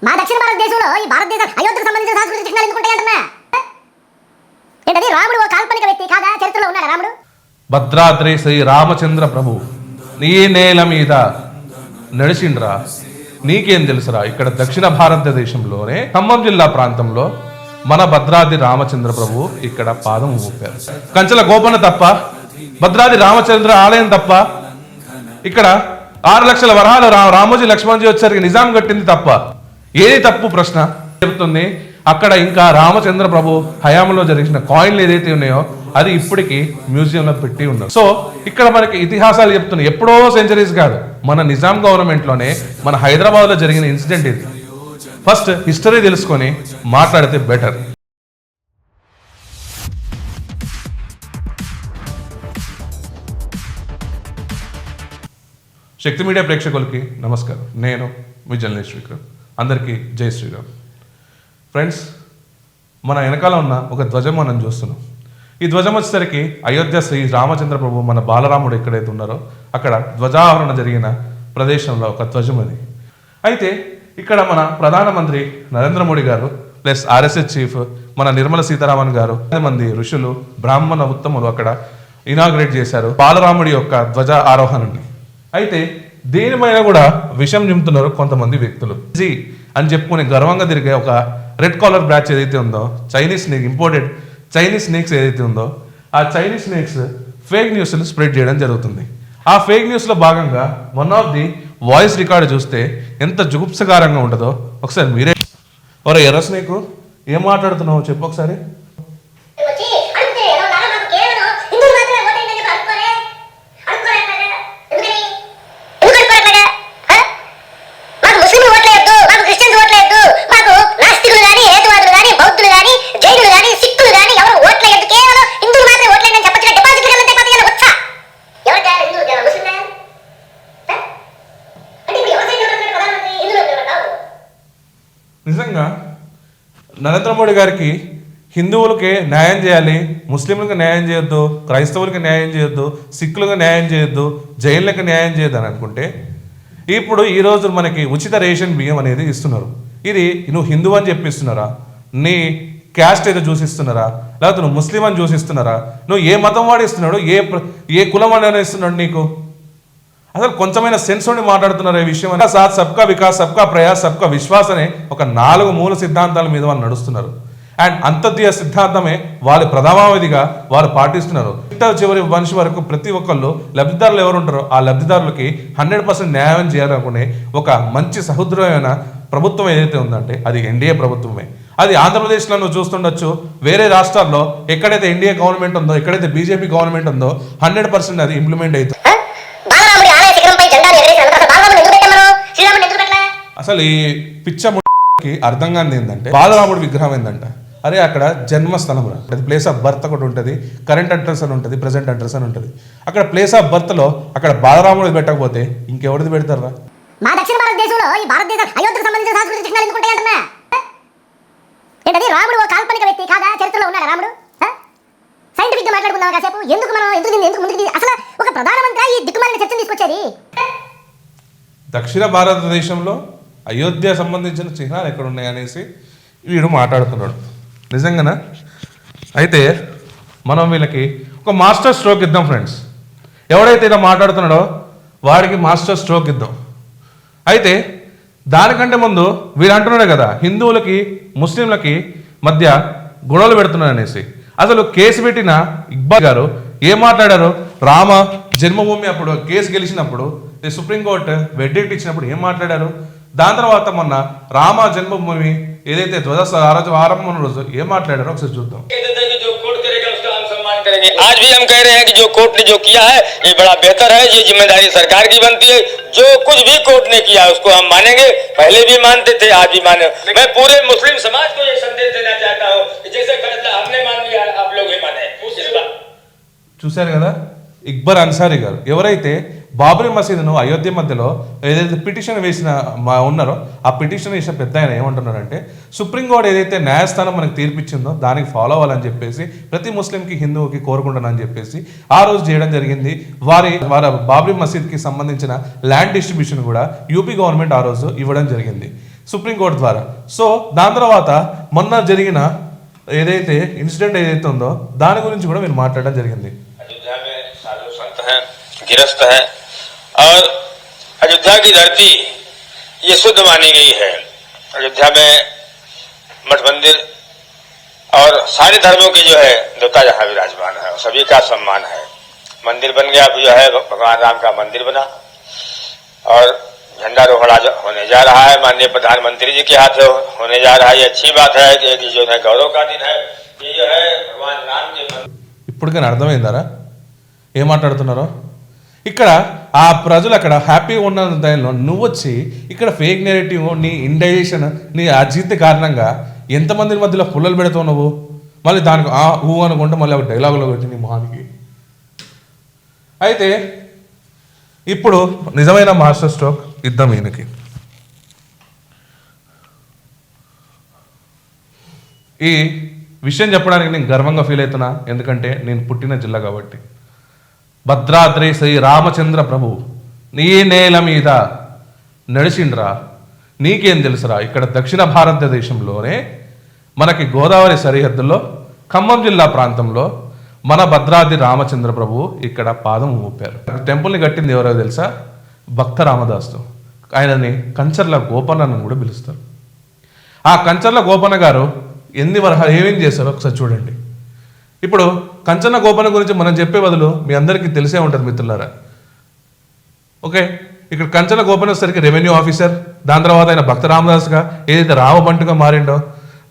మా దక్షిణ భారతదేశంలో ఈ భారతదేశం అయోధ్యకు సంబంధించిన సాంస్కృతిక చిహ్నాలు ఎందుకు ఉంటాయంటున్నా? ఏంటది, రాముడు ఓ కాల్పనిక వ్యక్తి కాదా? చరిత్రలో ఉన్నాడా రాముడు? భద్రాద్రి శ్రీ రామచంద్ర ప్రభు నీ నేల మీద నడిచిండ్రా, నీకేం తెలుసురా? ఇక్కడ దక్షిణ భారతదేశంలోనే ఖమ్మం జిల్లా ప్రాంతంలో మన భద్రాద్రి రామచంద్ర ప్రభు ఇక్కడ పాదం ఊపారు. కంచెల గోపన్న తప్ప, భద్రాద్రి రామచంద్ర ఆలయం తప్ప, ఇక్కడ 6 లక్షల వరహాలు రామోజీ లక్ష్మణ్జీ వచ్చరికి నిజాం కట్టింది తప్ప ఏది తప్పు? ప్రశ్న చెబుతుంది. అక్కడ ఇంకా రామచంద్ర ప్రభు హయాంలో జరిగిన కాయిన్లు ఏదైతే ఉన్నాయో అది ఇప్పటికీ మ్యూజియంలో పెట్టి ఉన్నారు. సో ఇక్కడ మనకి ఇతిహాసాలు చెప్తున్నాయి. ఎప్పుడో సెంచరీస్ కాదు, మన నిజాం గవర్నమెంట్లోనే మన హైదరాబాద్లో జరిగిన ఇన్సిడెంట్ ఇది. ఫస్ట్ హిస్టరీ తెలుసుకొని మాట్లాడితే బెటర్. శక్తి మీడియా ప్రేక్షకులకి నమస్కారం. నేను మీ జర్నలిస్ట్ విక్రమ్. అందరికీ జై శ్రీరామ్. ఫ్రెండ్స్, మన వెనకాల ఉన్న ఒక ధ్వజం మనం చూస్తున్నాం. ఈ ధ్వజం వచ్చేసరికి అయోధ్య శ్రీ రామచంద్ర ప్రభు మన బాలరాముడు ఎక్కడైతే ఉన్నారో అక్కడ ధ్వజారోహణ జరిగిన ప్రదేశంలో ఒక ధ్వజం అది. అయితే ఇక్కడ మన ప్రధానమంత్రి నరేంద్ర మోడీ గారు ప్లస్ ఆర్ఎస్ఎస్ చీఫ్ మన నిర్మల సీతారామన్ గారు, మంది ఋషులు బ్రాహ్మణ ఉత్తములు అక్కడ ఇనాగ్రేట్ చేశారు బాలరాముడి యొక్క ధ్వజ ఆరోహణని. అయితే దీనిపైన కూడా విషం నింపుతున్నారు కొంతమంది వ్యక్తులు. జీ అని చెప్పుకుని గర్వంగా తిరిగే ఒక రెడ్ కాలర్ బ్యాచ్ ఏదైతే ఉందో, Chinese snake, imported Chinese snakes ఏదైతే ఉందో ఆ చైనీస్ స్నేక్స్ ఫేక్ న్యూస్ని స్ప్రెడ్ చేయడం జరుగుతుంది. ఆ ఫేక్ న్యూస్లో భాగంగా one of the voice record చూస్తే ఎంత జుగుప్సకారంగా ఉంటుందో ఒకసారి మీరే. ఎవరో ఎర్ర స్నేక్ ఏం మాట్లాడుతున్నావు చెప్పు ఒకసారి. నిజంగా నరేంద్ర మోడీ గారికి హిందువులకి న్యాయం చేయాలి, ముస్లింలకు న్యాయం చేయొద్దు, క్రైస్తవులకి న్యాయం చేయొద్దు, సిక్కులకు న్యాయం చేయొద్దు, జైన్లకు న్యాయం చేయొద్దు అని అనుకుంటే ఇప్పుడు ఈరోజు మనకి ఉచిత రేషన్ బియ్యం అనేది ఇస్తున్నారు. ఇది నువ్వు హిందువు అని చెప్పిస్తున్నారా? నీ క్యాస్ట్ ఏదో చూసిస్తున్నారా? లేకపోతే నువ్వు ముస్లిం అని చూసిస్తున్నారా? నువ్వు ఏ మతం వాడు ఇస్తున్నాడు, ఏ కులం అని ఇస్తున్నాడు నీకు? అసలు కొంచెమైన సెన్స్ ఉండి మాట్లాడుతున్నారు ఈ విషయం. సాత్ సబ్కా వికాస్, సబ్కా ప్రయాస్, సబ్కా విశ్వాస్ అనే ఒక 4 మూల సిద్ధాంతాల మీద వాళ్ళు నడుస్తున్నారు. అండ్ అంతర్జాతీయ సిద్ధాంతమే వాళ్ళ ప్రధానవాదిగా వాళ్ళు పాటిస్తున్నారు. చివరి మనిషి వరకు ప్రతి ఒక్కళ్ళు లబ్ధిదారులు ఎవరు ఉంటారో ఆ లబ్ధిదారులకి 100% న్యాయం చేయాలనుకునే ఒక మంచి సహృదయమైన ప్రభుత్వం ఏదైతే ఉందంటే అది ఎన్డీఏ ప్రభుత్వమే. అది ఆంధ్రప్రదేశ్లో నువ్వు చూస్తుండొచ్చు, వేరే రాష్ట్రాల్లో ఎక్కడైతే ఎన్డీఏ గవర్నమెంట్ ఉందో, ఎక్కడైతే బీజేపీ గవర్నమెంట్ ఉందో 100% అది ఇంప్లిమెంట్ అవుతుంది. అసలు ఈ పిచ్చకి అర్థం కాని ఏంటంటే బాలరాముడి విగ్రహం ఏంటంట, అరే అక్కడ జన్మస్థలం, అది ప్లేస్ ఆఫ్ బర్త్ ఒకటి ఉంటుంది, కరెంట్ అడ్రస్ అని ఉంటుంది, ప్రెసెంట్ అడ్రస్ అని ఉంటుంది. అక్కడ ప్లేస్ ఆఫ్ బర్త్ లో అక్కడ బాలరాముడి పెట్టకపోతే ఇంకెవరిది పెడతారా? మా దక్షిణ భారతదేశంలో ఈ భారతదేశం అయోధ్యకు సంబంధించిన సాంస్కృతిక చిహ్నాలు ఎందుకు ఉంటాయంటున్నా? ఏంటది, రాముడు ఓ కాల్పనిక వ్యక్తి కాదా? చరిత్రలో ఉన్నాడా రాముడు? సైంటిఫిక్ గా మాట్లాడుకుందాం కాసేపు. ఎందుకు ముందుకు అసలు ఒక ప్రధానమంత్రి ఈ దిక్కుమాలిన చర్చను తీసుకొచ్చేది? దక్షిణ భారతదేశంలో అయోధ్య సంబంధించిన చిహ్నాలు ఎక్కడ ఉన్నాయి అనేసి వీడు మాట్లాడుతున్నాడు. నిజంగానా? అయితే మనం వీళ్ళకి ఒక మాస్టర్ స్ట్రోక్ ఇద్దాం ఫ్రెండ్స్. ఎవడైతే ఇలా మాట్లాడుతున్నాడో వాడికి మాస్టర్ స్ట్రోక్ ఇద్దాం. అయితే దానికంటే ముందు వీడు అంటున్నాడు కదా హిందువులకి ముస్లింలకి మధ్య గొడవలు పెడుతున్నాడు అనేసి. అసలు కేసు పెట్టిన ఇక్బాల్ గారు ఏం మాట్లాడారు? రామ జన్మభూమి అప్పుడు కేసు గెలిచినప్పుడు సుప్రీంకోర్టు వెడ్డిక్ట్ ఇచ్చినప్పుడు ఏం మాట్లాడారు? దాని తర్వాత మొన్న రామ జన్మభూమి ఏదైతే ధ్వజ ఆరంభం రోజు ఏం మాట్లాడారో ఒకసారి చూద్దాం. आज भी हम कह रहे हैं कि जो कोर्ट ने जो किया है ये बड़ा बेहतर है, ये जिम्मेदारी सरकार की बनती है। जो कुछ भी कोर्ट ने किया उसको हम मानेंगे, पहले भी मानते थे, आज भी माने। मैं पूरे मुस्लिम समाज को ये संदेश देना चाहता हूँ कि जैसे फैसला हमने मान लिया आप लोग भी माने। చూశారు కదా ఇక్బర్ అన్సారీ గారు, ఎవరైతే బాబ్రీ మసీదును అయోధ్య మధ్యలో ఏదైతే పిటిషన్ వేసిన ఉన్నారో ఆ పిటిషన్ వేసిన పెద్ద ఆయన ఏమంటున్నారంటే సుప్రీంకోర్టు ఏదైతే న్యాయస్థానం మనకు తీర్పిచ్చిందో దానికి ఫాలో అవ్వాలని చెప్పేసి ప్రతి ముస్లింకి హిందువుకి కోరుకుంటానని చెప్పేసి ఆ రోజు చేయడం జరిగింది. వారి బాబ్రీ మసీద్కి సంబంధించిన ల్యాండ్ డిస్ట్రిబ్యూషన్ కూడా యూపీ గవర్నమెంట్ ఆ రోజు ఇవ్వడం జరిగింది. సుప్రీంకోర్టు ద్వారా. సో దాని తర్వాత మొన్న జరిగిన ఏదైతే ఇన్సిడెంట్ ఏదైతే ఉందో దాని గురించి కూడా మీరు మాట్లాడడం జరిగింది. अयोध्या में साधु संत हैं, गिरस्थ हैं और अयोध्या की धरती ये शुद्ध मानी गई है. अयोध्या में मठ मंदिर और सारे धर्मों के जो है देवता जहाँ विराजमान है, सभी का सम्मान है. मंदिर बन गया जो है भगवान राम का मंदिर बना और झंडारोहण आज होने जा रहा है. माननीय प्रधानमंत्री जी के हाथ होने जा रहा है. ये अच्छी बात है कि जो है गौरव का दिन है. ये जो है भगवान राम के ఇప్పటికైనా అర్థమైందారా ఏం మాట్లాడుతున్నారో? ఇక్కడ ఆ ప్రజలు అక్కడ హ్యాపీగా ఉన్న టైంలో నువ్వు వచ్చి ఇక్కడ ఫేక్ నెరేటివ్, నీ ఇండైజేషన్, నీ అజీత కారణంగా ఎంతమంది మధ్యలో పుల్లలు పెడతావు నువ్వు. మళ్ళీ దానికి ఊ అనుకుంటే మళ్ళీ ఒక డైలాగులో పెట్టి నీ మొహానికి. అయితే ఇప్పుడు నిజమైన మాస్టర్ స్ట్రోక్ ఇద్దాం ఈయనకి. ఈ విషయం చెప్పడానికి నేను గర్వంగా ఫీల్ అవుతున్నా, ఎందుకంటే నేను పుట్టిన జిల్లా కాబట్టి. భద్రాద్రి శ్రీ రామచంద్ర ప్రభు నీ నేల మీద నడిచిండ్రా, నీకేం తెలుసురా. ఇక్కడ దక్షిణ భారతదేశంలోనే మనకి గోదావరి సరిహద్దుల్లో ఖమ్మం జిల్లా ప్రాంతంలో మన భద్రాద్రి రామచంద్ర ప్రభు ఇక్కడ పాదం ఊపారు. టెంపుల్ని కట్టింది ఎవరో తెలుసా? భక్త రామదాసు. ఆయనని కంచర్ల గోపన్న అని కూడా పిలుస్తారు. ఆ కంచర్ల గోపన్న గారు ఎన్ని వరహాలు ఏమేం చేశారో ఒకసారి చూడండి. ఇప్పుడు కంచర్ల గోపన్న గురించి మనం చెప్పే బదులు మీ అందరికీ తెలిసే ఉంటుంది మిత్రులారా. ఓకే, ఇక్కడ కంచర్ల గోపన్న వచ్చేసరికి రెవెన్యూ ఆఫీసర్, దాని తర్వాత ఆయన భక్త రామదాస్గా ఏదైతే రామబంటుగా మారిండో,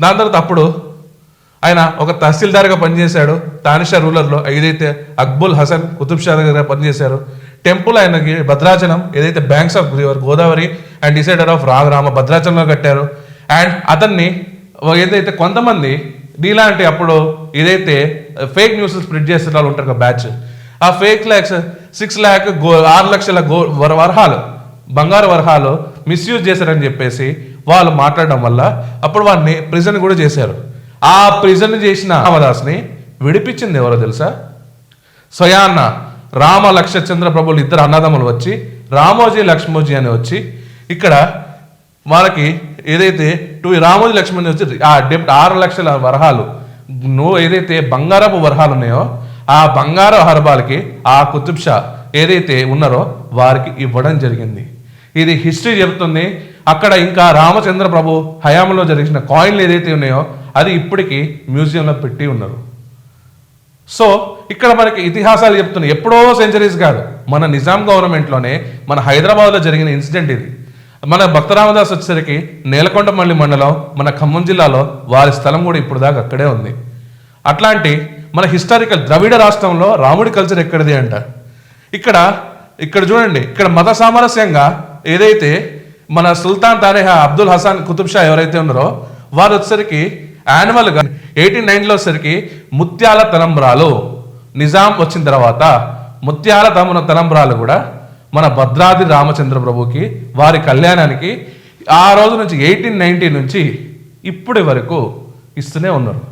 దాని తర్వాత అప్పుడు ఆయన ఒక తహసీల్దార్గా పనిచేశాడు తానిషా రూరల్లో. ఏదైతే అక్బుల్ హసన్ కుతుబ్ షా దగ్గర పనిచేశారు. టెంపుల్ ఆయనకి భద్రాచలం ఏదైతే banks of Godavari and decider of Rama భద్రాచలంలో కట్టారు. అండ్ అతన్ని ఏదైతే కొంతమంది నీలాంటి అప్పుడు ఏదైతే ఫేక్ న్యూస్ స్ప్రెడ్ చేసే వాళ్ళు ఉంటారు కదా బ్యాచ్, ఆ ఫేక్ ల్యాక్స్ 6 lakh 6 లక్షల వరహాలు బంగారు వరహాలు మిస్యూజ్ చేశారని చెప్పేసి వాళ్ళు మాట్లాడడం వల్ల అప్పుడు వాడిని ప్రిజన్ కూడా చేశారు. ఆ ప్రిజన్ చేసిన రామదాస్ని విడిపించింది ఎవరో తెలుసా? స్వయాన్న రామ లక్ష్మచంద్ర ప్రభులు ఇద్దరు అన్నదమ్ములు వచ్చి రామోజీ లక్ష్మోజీ అని వచ్చి ఇక్కడ వాళ్ళకి ఏదైతే రామోజీ లక్ష్మణ్ వచ్చి ఆ 6 లక్షల వరహాలు ఏదైతే బంగారపు వరహాలు ఉన్నాయో ఆ బంగారు హర్బాలకి ఆ కుతుబ్ షా ఏదైతే ఉన్నారో వారికి ఇవ్వడం జరిగింది. ఇది హిస్టరీ చెబుతుంది. అక్కడ ఇంకా రామచంద్ర ప్రభు హయాంలో జరిగిన కాయిన్లు ఏదైతే ఉన్నాయో అది ఇప్పటికీ మ్యూజియంలో పెట్టి ఉన్నారు. సో ఇక్కడ మనకి ఇతిహాసాలు చెప్తున్నాయి. ఎప్పుడో సెంచరీస్ కాదు, మన నిజాం గవర్నమెంట్లోనే మన హైదరాబాద్లో జరిగిన ఇన్సిడెంట్ ఇది. మన భక్త రామదాస్ వచ్చేసరికి నేలకొండమల్లి మండలం మన ఖమ్మం జిల్లాలో వారి స్థలం కూడా ఇప్పుడు దాకా అక్కడే ఉంది. అట్లాంటి మన హిస్టారికల్ ద్రవిడ రాష్ట్రంలో రాముడి కల్చర్ ఎక్కడిది అంట. ఇక్కడ చూడండి, ఇక్కడ మత సామరస్యంగా ఏదైతే మన సుల్తాన్ తారేహా అబ్దుల్ హసన్ కుతుబ్ షా ఎవరైతే ఉన్నారో వారు వచ్చేసరికి యాన్యువల్గా 1890లో వచ్చేసరికి ముత్యాల తలంబ్రాలు నిజాం వచ్చిన తర్వాత ముత్యాల తలంబ్రాలు కూడా మన భద్రాద్రి రామచంద్ర ప్రభుకి వారి కళ్యాణానికి ఆ రోజు నుంచి 1890 నుంచి ఇప్పటి వరకు ఇస్తూనే ఉన్నారు.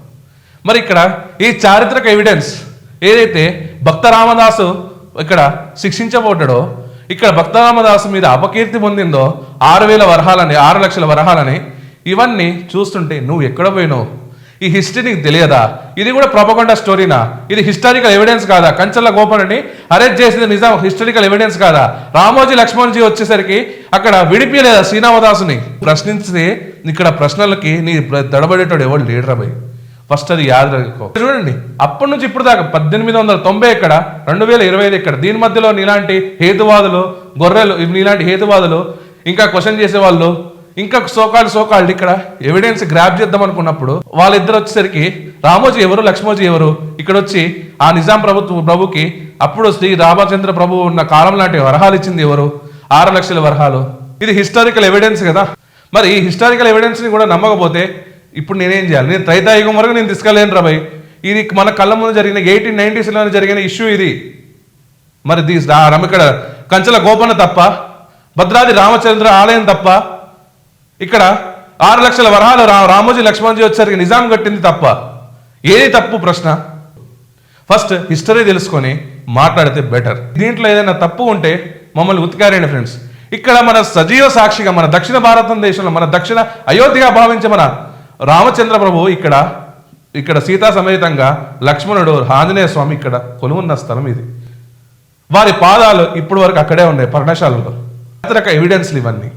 మరి ఇక్కడ ఈ చారిత్రక ఎవిడెన్స్ ఏదైతే భక్త రామదాసు ఇక్కడ శిక్షించబడ్డాడో, ఇక్కడ భక్త రామదాసు మీద అపకీర్తి పొందిందో 6,000 వరహాలని 6 లక్షల వరహాలని, ఇవన్నీ చూస్తుంటే నువ్వు ఎక్కడ పోయినావు? ఈ హిస్టరీ నీకు తెలియదా? ఇది కూడా ప్రొపగండా స్టోరీనా? ఇది హిస్టారికల్ ఎవిడెన్స్ కాదా? కంచర్ల గోపన్నని అరెస్ట్ చేసింది నిజాం హిస్టారికల్ ఎవిడెన్స్ కాదా? రామోజీ లక్ష్మణ్జీ వచ్చేసరికి అక్కడ విడిపియలేదా శ్రీరామదాసుని? ప్రశ్నించితే ఇక్కడ ప్రశ్నలకి నీ తడబడేటోడు ఎవరు లీడర్ అబ్బాయి. ఫస్ట్ అది యాదరకో. చూడండి, అప్పటి నుంచి ఇప్పుడు దాకా 1890 ఎక్కడ, 2025 ఎక్కడ? దీని మధ్యలో నీలాంటి హేతువాదులు గొర్రెలు, నీలాంటి హేతువాదులు ఇంకా క్వశ్చన్ చేసేవాళ్ళు ఇంకా సోకాళ్ళు ఇక్కడ ఎవిడెన్స్ గ్రాప్ చేద్దాం అనుకున్నప్పుడు వాళ్ళిద్దరు వచ్చేసరికి రామోజీ ఎవరు లక్ష్మోజీ ఎవరు? ఇక్కడ వచ్చి ఆ నిజాం ప్రభుకి అప్పుడు శ్రీ రామచంద్ర ప్రభు ఉన్న కాలం లాంటి వరహాలు ఇచ్చింది ఎవరు? 6 లక్షల వరహాలు. ఇది హిస్టారికల్ ఎవిడెన్స్ కదా. మరి ఈ హిస్టారికల్ ఎవిడెన్స్ని కూడా నమ్మకపోతే ఇప్పుడు నేనేం చేయాలి? నేను త్రైతాయుగం వరకు నేను తీసుకెళ్ళలేను రాబాయ్. ఇది మన కళ్ళ ముందు జరిగిన 1890స్లో జరిగిన ఇష్యూ ఇది. మరి ఇక్కడ కంచల గోపన్న తప్ప, భద్రాద్రి రామచంద్ర ఆలయం తప్ప, ఇక్కడ 6 లక్షల వరహాలు రామోజీ లక్ష్మణ్జీ వచ్చేసరికి నిజాం కట్టింది తప్ప, ఏది తప్పు? ప్రశ్న ఫస్ట్ హిస్టరీ తెలుసుకొని మాట్లాడితే బెటర్. దీంట్లో ఏదైనా తప్పు ఉంటే మమ్మల్ని ఉతికారండి ఫ్రెండ్స్. ఇక్కడ మన సజీవ సాక్షిగా మన దక్షిణ భారతదేశంలో మన దక్షిణ అయోధ్యగా భావించే మన రామచంద్ర ప్రభు ఇక్కడ సీతా సమేతంగా లక్ష్మణుడు ఆంజనేయ స్వామి ఇక్కడ కొలువున్న స్థలం ఇది. వారి పాదాలు ఇప్పటి వరకు అక్కడే ఉన్నాయి పర్ణశాలలో. రకరకాల ఎవిడెన్స్లు ఇవన్నీ.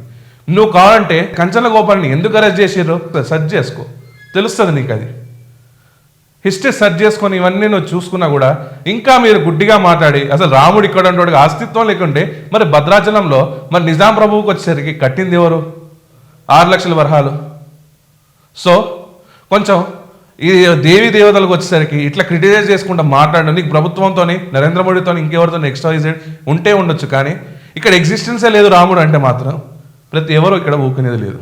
నువ్వు కావాలంటే కంచల గోపాలని ఎందుకు అరెస్ట్ చేసిర్రు సెర్చ్ చేసుకో, తెలుస్తుంది నీకు. అది హిస్టరీ సెర్చ్ చేసుకొని ఇవన్నీ నువ్వు చూసుకున్నా కూడా ఇంకా మీరు గుడ్డిగా మాట్లాడి అసలు రాముడు ఇక్కడ ఉన్నవాడికి అస్తిత్వం లేకుంటే మరి భద్రాచలంలో మరి నిజాం ప్రభువుకి వచ్చేసరికి కట్టింది ఎవరు? 6 లక్షల వరహాలు. సో కొంచెం ఈ దేవీ దేవతలకు వచ్చేసరికి ఇట్లా క్రిటిసైజ్ చేసుకుంటూ మాట్లాడడం నీకు ప్రభుత్వంతో నరేంద్ర మోడీతో ఇంకెవరితో ఎక్స్ట్రాజెడ్ ఉంటే ఉండొచ్చు, కానీ ఇక్కడ ఎగ్జిస్టెన్సే లేదు రాముడు అంటే మాత్రం ప్రతి ఎవరు ఇక్కడ ఊకునేది లేదు.